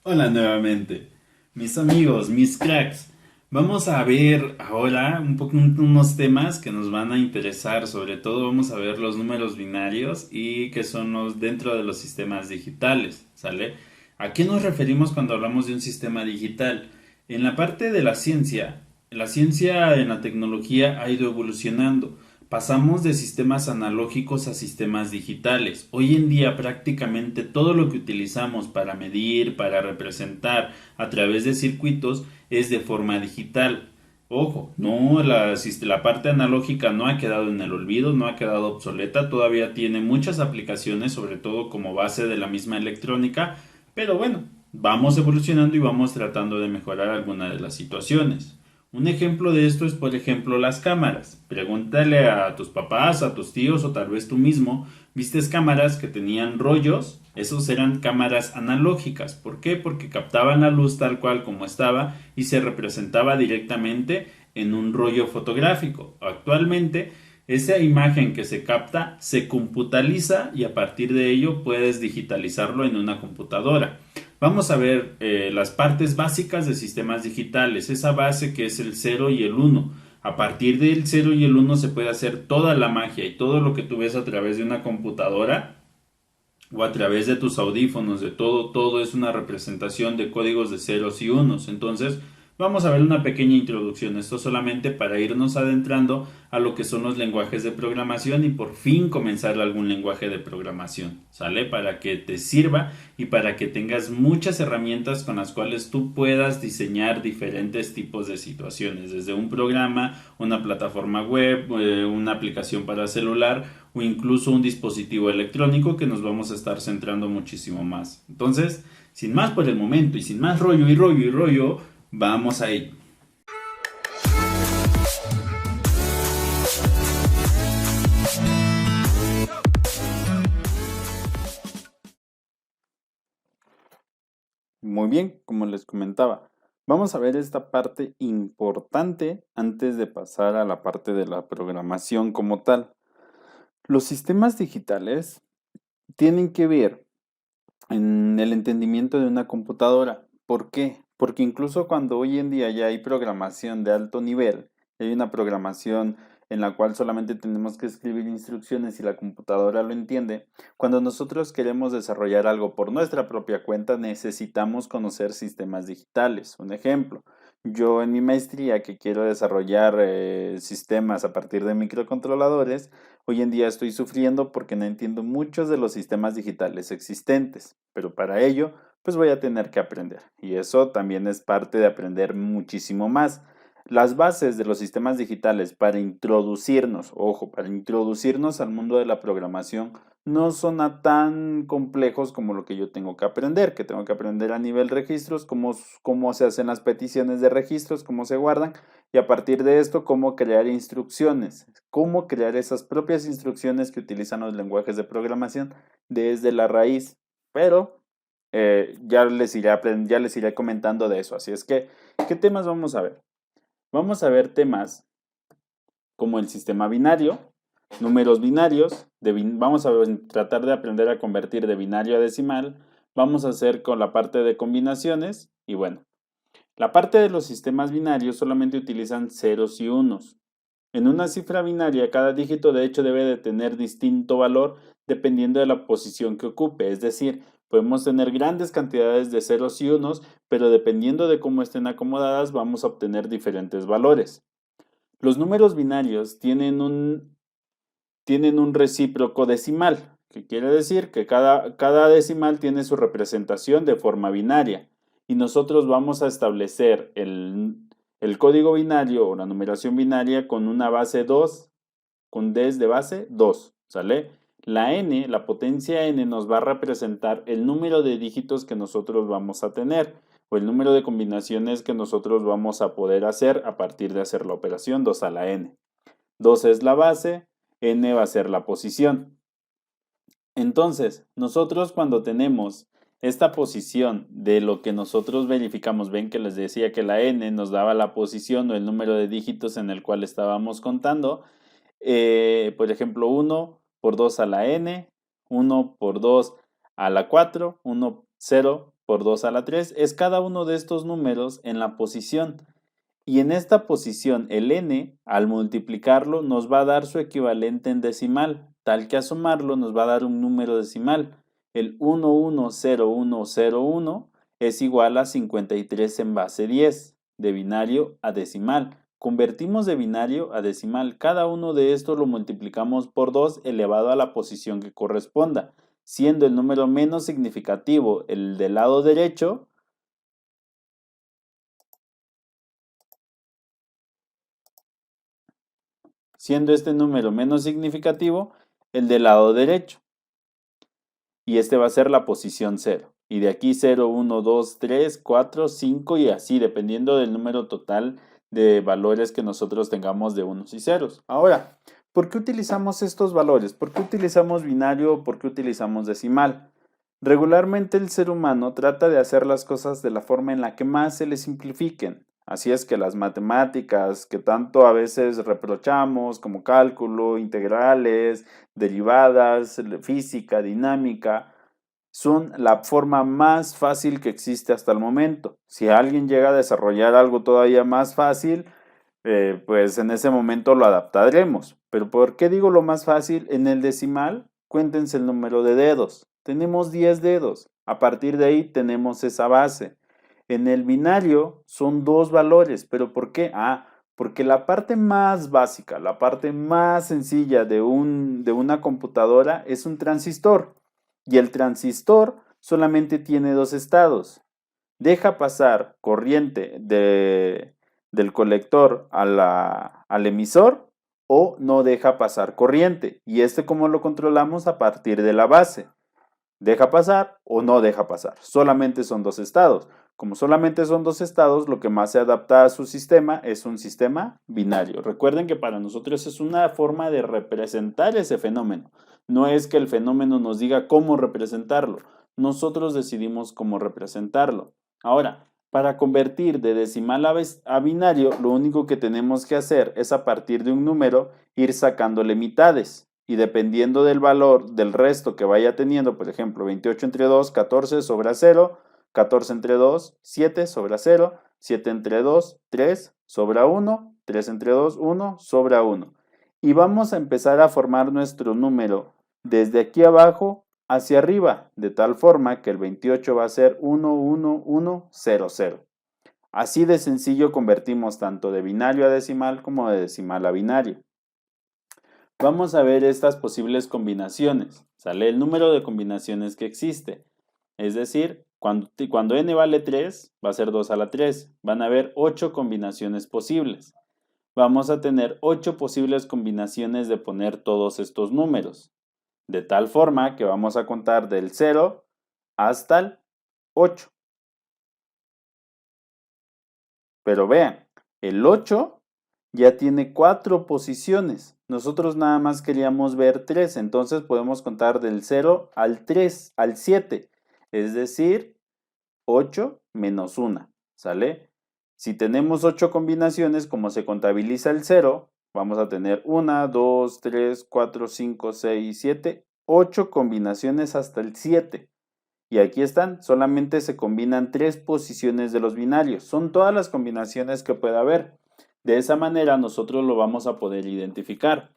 Hola nuevamente, mis amigos, mis cracks. Vamos a ver ahora unos temas que nos van a interesar. Sobre todo vamos a ver los números binarios y qué son los dentro de los sistemas digitales, ¿sale? ¿A qué nos referimos cuando hablamos de un sistema digital? En la parte de la ciencia en la tecnología ha ido evolucionando. Pasamos de sistemas analógicos a sistemas digitales. Hoy en día prácticamente todo lo que utilizamos para medir, para representar a través de circuitos es de forma digital. Ojo, no, la parte analógica no ha quedado en el olvido, no ha quedado obsoleta, todavía tiene muchas aplicaciones, sobre todo como base de la misma electrónica, pero bueno, vamos evolucionando y vamos tratando de mejorar algunas de las situaciones. Un ejemplo de esto es, por ejemplo, las cámaras. Pregúntale a tus papás, a tus tíos o tal vez tú mismo, vistes cámaras que tenían rollos, esos eran cámaras analógicas. ¿Por qué? Porque captaban la luz tal cual como estaba y se representaba directamente en un rollo fotográfico. Actualmente, esa imagen que se capta se computaliza y a partir de ello puedes digitalizarlo en una computadora. Vamos a ver las partes básicas de sistemas digitales, esa base que es el cero y el uno. A partir del cero y el uno se puede hacer toda la magia y todo lo que tú ves a través de una computadora o a través de tus audífonos, de todo, todo es una representación de códigos de ceros y unos. Entonces, vamos a ver una pequeña introducción, esto solamente para irnos adentrando a lo que son los lenguajes de programación y por fin comenzar algún lenguaje de programación, ¿sale? Para que te sirva y para que tengas muchas herramientas con las cuales tú puedas diseñar diferentes tipos de situaciones, desde un programa, una plataforma web, una aplicación para celular o incluso un dispositivo electrónico que nos vamos a estar centrando muchísimo más. Entonces, sin más por el momento y sin más rollo y rollo y rollo, vamos a ello. Muy bien, como les comentaba, vamos a ver esta parte importante antes de pasar a la parte de la programación como tal. Los sistemas digitales tienen que ver en el entendimiento de una computadora. ¿Por qué? Porque incluso cuando hoy en día ya hay programación de alto nivel, hay una programación en la cual solamente tenemos que escribir instrucciones y la computadora lo entiende, cuando nosotros queremos desarrollar algo por nuestra propia cuenta necesitamos conocer sistemas digitales. Un ejemplo, yo en mi maestría que quiero desarrollar sistemas a partir de microcontroladores, hoy en día estoy sufriendo porque no entiendo muchos de los sistemas digitales existentes, pero para ello, pues voy a tener que aprender. Y eso también es parte de aprender muchísimo más. Las bases de los sistemas digitales para introducirnos, ojo, para introducirnos al mundo de la programación, no son tan complejos como lo que yo tengo que tengo que aprender a nivel registros, cómo se hacen las peticiones de registros, cómo se guardan, y a partir de esto, cómo crear instrucciones, cómo crear esas propias instrucciones que utilizan los lenguajes de programación desde la raíz. Pero ya les iré comentando de eso. Así es que, ¿qué temas vamos a ver? Vamos a ver temas como el sistema binario, números binarios, vamos a tratar de aprender a convertir de binario a decimal, vamos a hacer con la parte de combinaciones y bueno, la parte de los sistemas binarios solamente utilizan ceros y unos. En una cifra binaria, cada dígito de hecho debe de tener distinto valor dependiendo de la posición que ocupe, es decir, podemos tener grandes cantidades de ceros y unos, pero dependiendo de cómo estén acomodadas vamos a obtener diferentes valores. Los números binarios tienen un recíproco decimal, que quiere decir que cada decimal tiene su representación de forma binaria y nosotros vamos a establecer el código binario o la numeración binaria con una base 2, con des de base 2, ¿sale? La n, la potencia n, nos va a representar el número de dígitos que nosotros vamos a tener o el número de combinaciones que nosotros vamos a poder hacer a partir de hacer la operación 2 a la n. 2 es la base, n va a ser la posición. Entonces, nosotros cuando tenemos esta posición de lo que nosotros verificamos, ven que les decía que la n nos daba la posición o el número de dígitos en el cual estábamos contando. Por ejemplo, 1 por 2 a la n, 1 por 2 a la 4, 1, 0 por 2 a la 3 es cada uno de estos números en la posición. Y en esta posición el n, al multiplicarlo, nos va a dar su equivalente en decimal, tal que a sumarlo nos va a dar un número decimal. El 110101 es igual a 53 en base 10, de binario a decimal. Convertimos de binario a decimal. Cada uno de estos lo multiplicamos por 2 elevado a la posición que corresponda, siendo el número menos significativo el del lado derecho, siendo este número menos significativo el del lado derecho. Y este va a ser la posición 0. Y de aquí 0, 1, 2, 3, 4, 5 y así, dependiendo del número total de valores que nosotros tengamos de unos y ceros. Ahora, ¿por qué utilizamos estos valores? ¿Por qué utilizamos binario o por qué utilizamos decimal? Regularmente el ser humano trata de hacer las cosas de la forma en la que más se le simplifiquen. Así es que las matemáticas que tanto a veces reprochamos, como cálculo, integrales, derivadas, física, dinámica, son la forma más fácil que existe hasta el momento. Si alguien llega a desarrollar algo todavía más fácil, pues en ese momento lo adaptaremos. Pero ¿por qué digo lo más fácil? En el decimal, cuéntense el número de dedos. Tenemos 10 dedos. A partir de ahí tenemos esa base. En el binario son dos valores, pero ¿por qué? Porque la parte más básica, la parte más sencilla de una computadora es un transistor. Y el transistor solamente tiene dos estados. Deja pasar corriente del colector al emisor o no deja pasar corriente. ¿Y cómo lo controlamos? A partir de la base. Deja pasar o no deja pasar. Solamente son dos estados. Como solamente son dos estados, lo que más se adapta a su sistema es un sistema binario. Recuerden que para nosotros es una forma de representar ese fenómeno. No es que el fenómeno nos diga cómo representarlo. Nosotros decidimos cómo representarlo. Ahora, para convertir de decimal a binario, lo único que tenemos que hacer es a partir de un número ir sacándole mitades. Y dependiendo del valor del resto que vaya teniendo, por ejemplo, 28 entre 2, 14 sobra 0, 14 entre 2, 7 sobra 0, 7 entre 2, 3 sobra 1, 3 entre 2, 1 sobra 1. Y vamos a empezar a formar nuestro número desde aquí abajo hacia arriba, de tal forma que el 28 va a ser 1, 1, 1, 0, 0. Así de sencillo convertimos tanto de binario a decimal como de decimal a binario. Vamos a ver estas posibles combinaciones. Sale el número de combinaciones que existe. Es decir, cuando n vale 3, va a ser 2 a la 3. Van a haber 8 combinaciones posibles. Vamos a tener 8 posibles combinaciones de poner todos estos números. De tal forma que vamos a contar del 0 hasta el 8. Pero vean, el 8 ya tiene 4 posiciones. Nosotros nada más queríamos ver 3, entonces podemos contar del 0 al 3, al 7, es decir, 8 menos 1, ¿sale? Si tenemos 8 combinaciones, como se contabiliza el 0, vamos a tener 1, 2, 3, 4, 5, 6, 7, 8 combinaciones hasta el 7. Y aquí están, solamente se combinan 3 posiciones de los binarios. Son todas las combinaciones que puede haber. De esa manera nosotros lo vamos a poder identificar.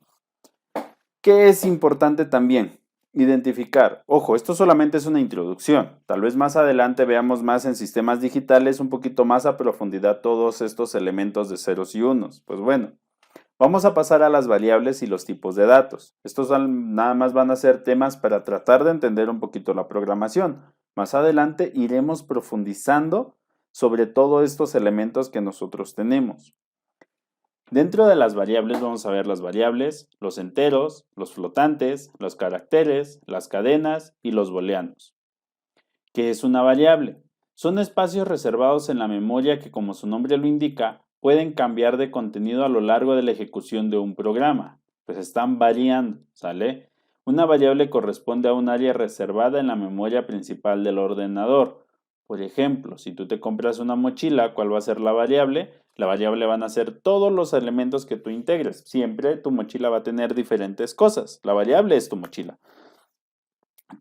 ¿Qué es importante también? Identificar. Ojo, esto solamente es una introducción. Tal vez más adelante veamos más en sistemas digitales un poquito más a profundidad todos estos elementos de ceros y unos. Pues bueno, vamos a pasar a las variables y los tipos de datos. Estos nada más van a ser temas para tratar de entender un poquito la programación. Más adelante iremos profundizando sobre todos estos elementos que nosotros tenemos. Dentro de las variables vamos a ver las variables, los enteros, los flotantes, los caracteres, las cadenas y los booleanos. ¿Qué es una variable? Son espacios reservados en la memoria que, como su nombre lo indica, pueden cambiar de contenido a lo largo de la ejecución de un programa. Pues están variando, ¿sale? Una variable corresponde a un área reservada en la memoria principal del ordenador. Por ejemplo, si tú te compras una mochila, ¿cuál va a ser la variable? La variable van a ser todos los elementos que tú integres. Siempre tu mochila va a tener diferentes cosas. La variable es tu mochila.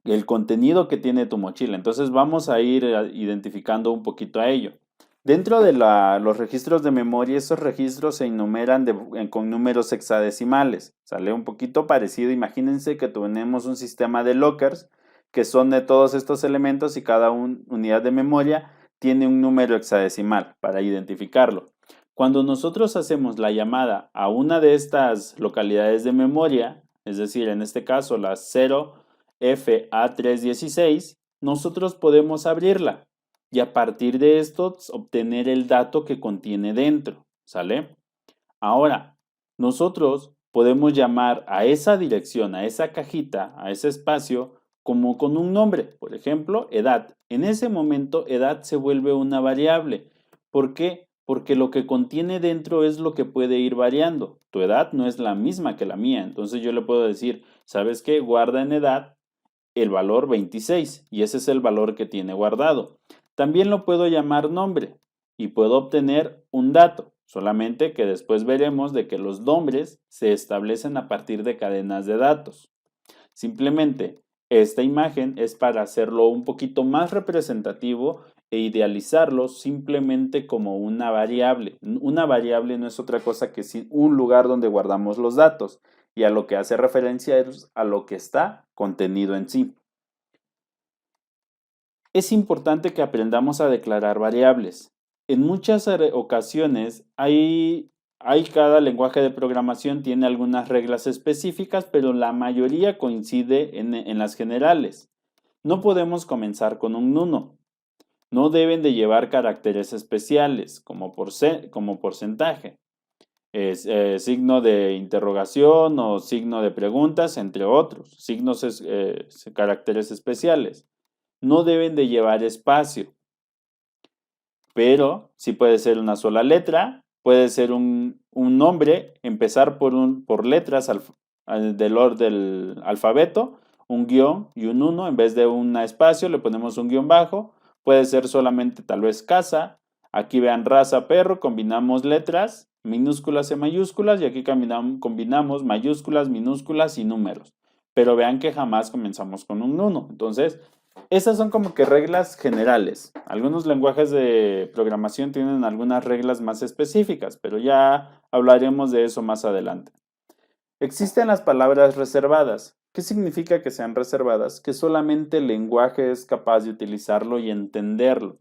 el contenido que tiene tu mochila. Entonces vamos a ir identificando un poquito a ello. Dentro de los registros de memoria, esos registros se enumeran con números hexadecimales. Sale un poquito parecido. Imagínense que tenemos un sistema de lockers que son de todos estos elementos y cada unidad de memoria tiene un número hexadecimal para identificarlo. Cuando nosotros hacemos la llamada a una de estas localidades de memoria, es decir, en este caso la 0FA316, nosotros podemos abrirla y a partir de esto obtener el dato que contiene dentro, ¿sale? Ahora, nosotros podemos llamar a esa dirección, a esa cajita, a ese espacio, como con un nombre, por ejemplo, edad. En ese momento, edad se vuelve una variable. ¿Por qué? Porque lo que contiene dentro es lo que puede ir variando. Tu edad no es la misma que la mía, entonces yo le puedo decir, ¿sabes qué? Guarda en edad el valor 26 y ese es el valor que tiene guardado. También lo puedo llamar nombre y puedo obtener un dato, solamente que después veremos de que los nombres se establecen a partir de cadenas de datos. Simplemente esta imagen es para hacerlo un poquito más representativo e idealizarlo simplemente como una variable. Una variable no es otra cosa que un lugar donde guardamos los datos y a lo que hace referencia es a lo que está contenido en sí. Es importante que aprendamos a declarar variables. En muchas ocasiones cada lenguaje de programación tiene algunas reglas específicas, pero la mayoría coincide en las generales. No podemos comenzar con un nuno. No deben de llevar caracteres especiales, como porcentaje, signo de interrogación o signo de preguntas, entre otros, caracteres especiales. No deben de llevar espacio, pero sí puede ser una sola letra, puede ser un nombre, empezar por letras del alfabeto, un guión y un uno, en vez de un espacio le ponemos un guión bajo, puede ser solamente tal vez casa, aquí vean raza, perro, combinamos letras, minúsculas y mayúsculas, y aquí combinamos mayúsculas, minúsculas y números, pero vean que jamás comenzamos con un uno, entonces esas son como que reglas generales. Algunos lenguajes de programación tienen algunas reglas más específicas, pero ya hablaremos de eso más adelante. Existen las palabras reservadas. ¿Qué significa que sean reservadas? Que solamente el lenguaje es capaz de utilizarlo y entenderlo.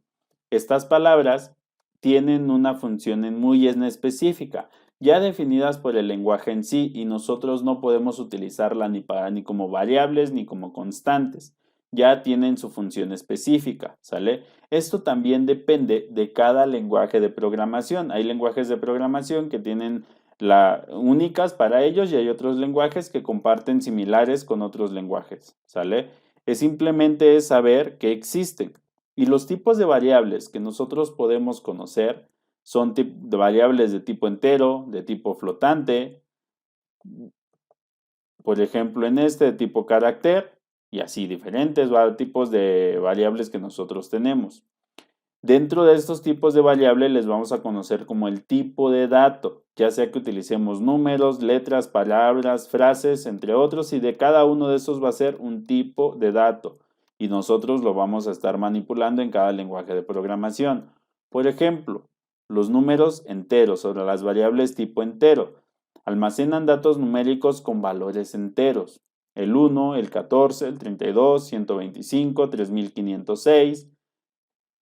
Estas palabras tienen una función muy específica, ya definidas por el lenguaje en sí, y nosotros no podemos utilizarla ni como variables ni como constantes. Ya tienen su función específica, ¿sale? Esto también depende de cada lenguaje de programación. Hay lenguajes de programación que tienen únicas para ellos y hay otros lenguajes que comparten similares con otros lenguajes, ¿sale? Es simplemente saber que existen. Y los tipos de variables que nosotros podemos conocer son de variables de tipo entero, de tipo flotante, por ejemplo en de tipo carácter y así diferentes tipos de variables que nosotros tenemos. Dentro de estos tipos de variables les vamos a conocer como el tipo de dato, ya sea que utilicemos números, letras, palabras, frases, entre otros, y de cada uno de esos va a ser un tipo de dato y nosotros lo vamos a estar manipulando en cada lenguaje de programación. Por ejemplo, los números enteros o las variables tipo entero almacenan datos numéricos con valores enteros. El 1, el 14, el 32, 125, 3506.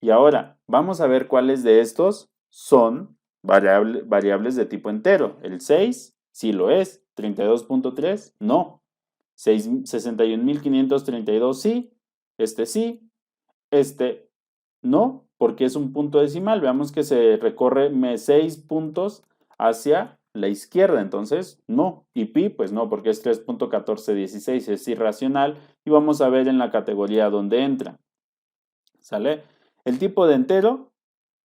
Y ahora, vamos a ver cuáles de estos son variables de tipo entero. El 6 sí lo es, 32.3 no, 61.532 sí, este no, porque es un punto decimal. Veamos que se recorre 6 puntos hacia la izquierda, entonces no. Y pi, pues no, porque es 3.1416, es irracional. Y vamos a ver en la categoría donde entra. ¿Sale? El tipo de entero,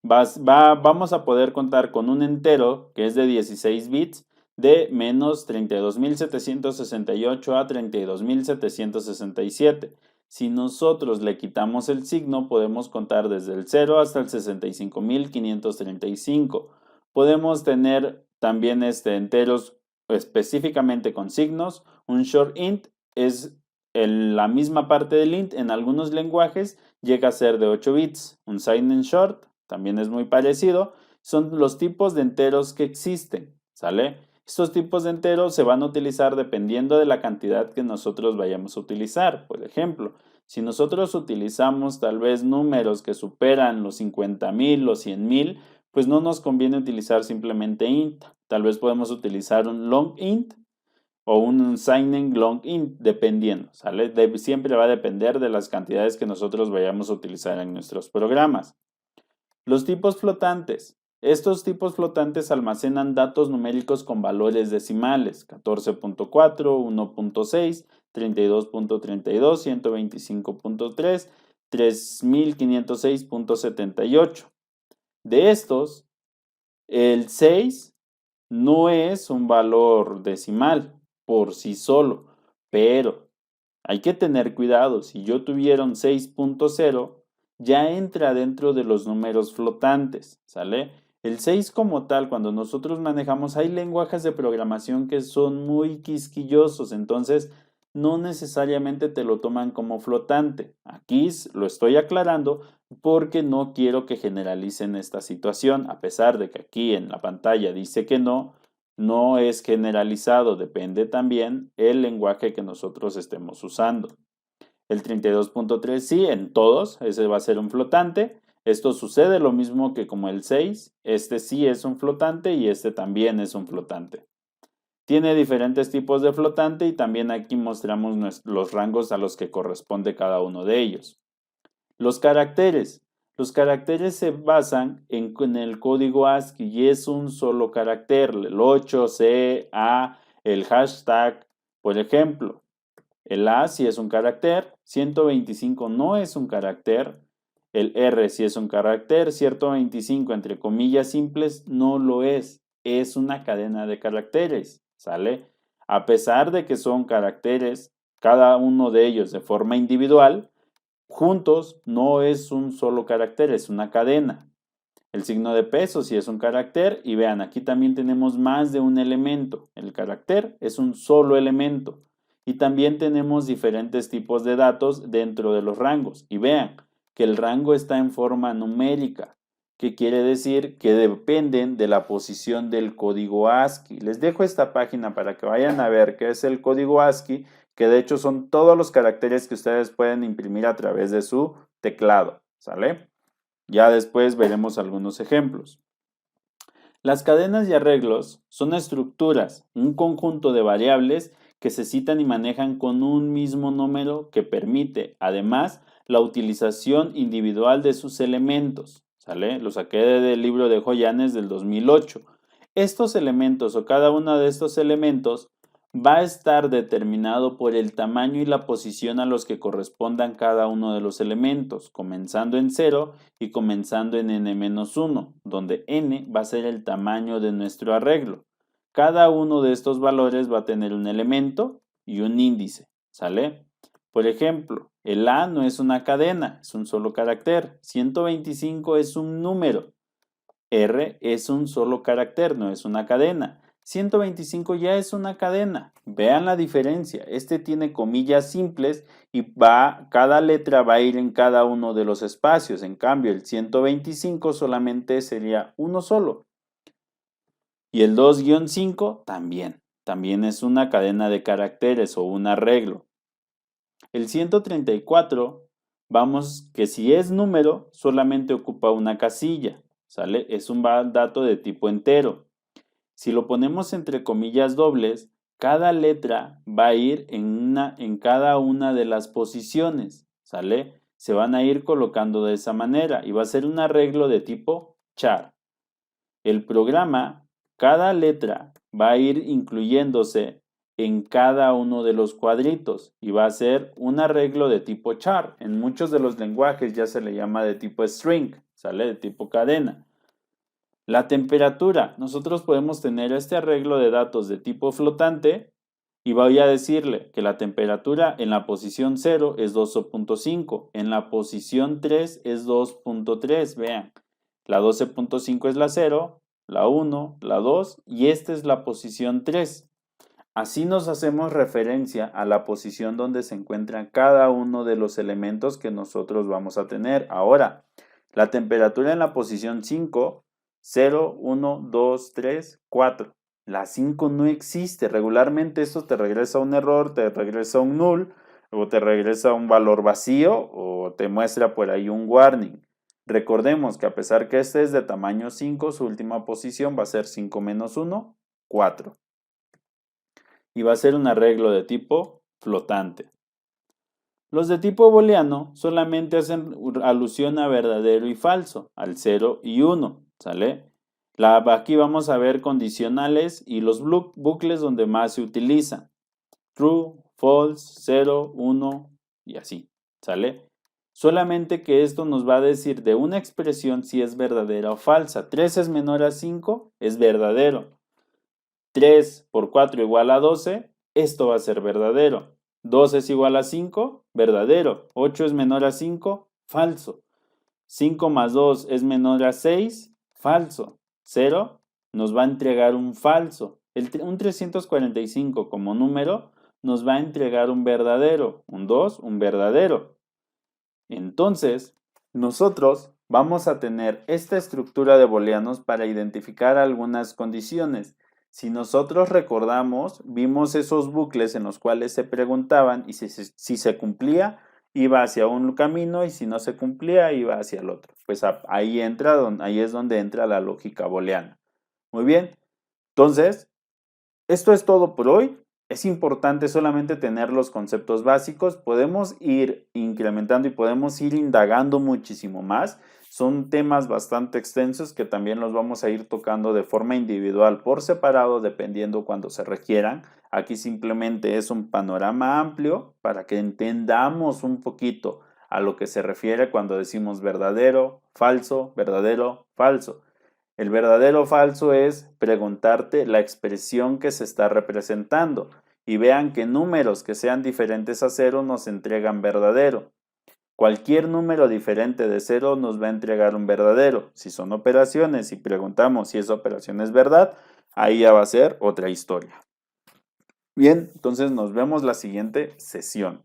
vamos a poder contar con un entero que es de 16 bits de menos 32.768 a 32.767. Si nosotros le quitamos el signo, podemos contar desde el 0 hasta el 65.535. Podemos tener también enteros específicamente con signos. Un short int es la misma parte del int en algunos lenguajes llega a ser de 8 bits. Un sign-in short también es muy parecido. Son los tipos de enteros que existen, ¿sale? Estos tipos de enteros se van a utilizar dependiendo de la cantidad que nosotros vayamos a utilizar. Por ejemplo, si nosotros utilizamos tal vez números que superan los 50,000 o 100,000, pues no nos conviene utilizar simplemente int. Tal vez podemos utilizar un long int o un signing long int, dependiendo, ¿sale? Siempre va a depender de las cantidades que nosotros vayamos a utilizar en nuestros programas. Los tipos flotantes. Estos tipos flotantes almacenan datos numéricos con valores decimales: 14.4, 1.6, 32.32, 125.3, 3506.78. De estos, el 6 no es un valor decimal por sí solo, pero hay que tener cuidado. Si yo tuviera un 6.0, ya entra dentro de los números flotantes, ¿sale? El 6 como tal, cuando nosotros manejamos, hay lenguajes de programación que son muy quisquillosos, entonces no necesariamente te lo toman como flotante. Aquí lo estoy aclarando porque no quiero que generalicen esta situación, a pesar de que aquí en la pantalla dice que no. No es generalizado, depende también el lenguaje que nosotros estemos usando. El 32.3 sí, en todos, ese va a ser un flotante. Esto sucede lo mismo que como el 6, este sí es un flotante y este también es un flotante. Tiene diferentes tipos de flotante y también aquí mostramos los rangos a los que corresponde cada uno de ellos. Los caracteres. Los caracteres se basan en el código ASCII y es un solo carácter, el 8, C, A, el hashtag. Por ejemplo, el A sí es un carácter, 125 no es un carácter, el R sí es un carácter, 125 entre comillas simples no lo es una cadena de caracteres, ¿sale? A pesar de que son caracteres, cada uno de ellos de forma individual, juntos no es un solo carácter, es una cadena. El signo de peso sí es un carácter y vean, aquí también tenemos más de un elemento. El carácter es un solo elemento y también tenemos diferentes tipos de datos dentro de los rangos. Y vean que el rango está en forma numérica, que quiere decir que dependen de la posición del código ASCII. Les dejo esta página para que vayan a ver qué es el código ASCII, que de hecho son todos los caracteres que ustedes pueden imprimir a través de su teclado, ¿sale? Ya después veremos algunos ejemplos. Las cadenas y arreglos son estructuras, un conjunto de variables que se citan y manejan con un mismo número que permite, además, la utilización individual de sus elementos. ¿Sale? Lo saqué del libro de Joyanes del 2008. Estos elementos o cada uno de estos elementos va a estar determinado por el tamaño y la posición a los que correspondan cada uno de los elementos, comenzando en 0 y comenzando en n-1, donde n va a ser el tamaño de nuestro arreglo. Cada uno de estos valores va a tener un elemento y un índice, ¿sale? Por ejemplo, el A no es una cadena, es un solo carácter. 125 es un número. R es un solo carácter, no es una cadena. 125 ya es una cadena. Vean la diferencia. Este tiene comillas simples y cada letra va a ir en cada uno de los espacios. En cambio, el 125 solamente sería uno solo. Y el 2-5 también. También es una cadena de caracteres o un arreglo. El 134, vamos que si es número, solamente ocupa una casilla. ¿Sale? Es un dato de tipo entero. Si lo ponemos entre comillas dobles, cada letra va a ir en cada una de las posiciones, ¿sale? Se van a ir colocando de esa manera y va a ser un arreglo de tipo char. El programa, cada letra va a ir incluyéndose en cada uno de los cuadritos y va a ser un arreglo de tipo char. En muchos de los lenguajes ya se le llama de tipo string, ¿sale? De tipo cadena. La temperatura. Nosotros podemos tener este arreglo de datos de tipo flotante y voy a decirle que la temperatura en la posición 0 es 12.5, en la posición 3 es 2.3, vean. La 12.5 es la 0, la 1, la 2 y esta es la posición 3. Así nos hacemos referencia a la posición donde se encuentra cada uno de los elementos que nosotros vamos a tener. Ahora, la temperatura en la posición 5, 0, 1, 2, 3, 4. La 5 no existe. Regularmente esto te regresa un error, te regresa un null, o te regresa un valor vacío, o te muestra por ahí un warning. Recordemos que a pesar que este es de tamaño 5, su última posición va a ser 5 menos 1, 4. Y va a ser un arreglo de tipo flotante. Los de tipo booleano solamente hacen alusión a verdadero y falso, al 0 y 1, ¿sale? Aquí vamos a ver condicionales y los bucles donde más se utilizan. True, false, 0, 1 y así, ¿sale? Solamente que esto nos va a decir de una expresión si es verdadera o falsa. 3 es menor a 5, es verdadero. 3 por 4 igual a 12, esto va a ser verdadero. 2 es igual a 5, verdadero. 8 es menor a 5, falso. 5 más 2 es menor a 6, falso. 0 nos va a entregar un falso. Un 345 como número nos va a entregar un verdadero. Un 2, un verdadero. Entonces, nosotros vamos a tener esta estructura de booleanos para identificar algunas condiciones. Si nosotros recordamos, vimos esos bucles en los cuales se preguntaban y si se cumplía, iba hacia un camino y si no se cumplía, iba hacia el otro. Pues ahí es donde entra la lógica booleana. Muy bien, entonces, esto es todo por hoy. Es importante solamente tener los conceptos básicos. Podemos ir incrementando y podemos ir indagando muchísimo más. Son temas bastante extensos que también los vamos a ir tocando de forma individual por separado, dependiendo cuando se requieran. Aquí simplemente es un panorama amplio para que entendamos un poquito a lo que se refiere cuando decimos verdadero, falso, verdadero, falso. El verdadero o falso es preguntarte la expresión que se está representando y vean que números que sean diferentes a 0 nos entregan verdadero. Cualquier número diferente de 0 nos va a entregar un verdadero. Si son operaciones y preguntamos si esa operación es verdad, ahí ya va a ser otra historia. Bien, entonces nos vemos la siguiente sesión.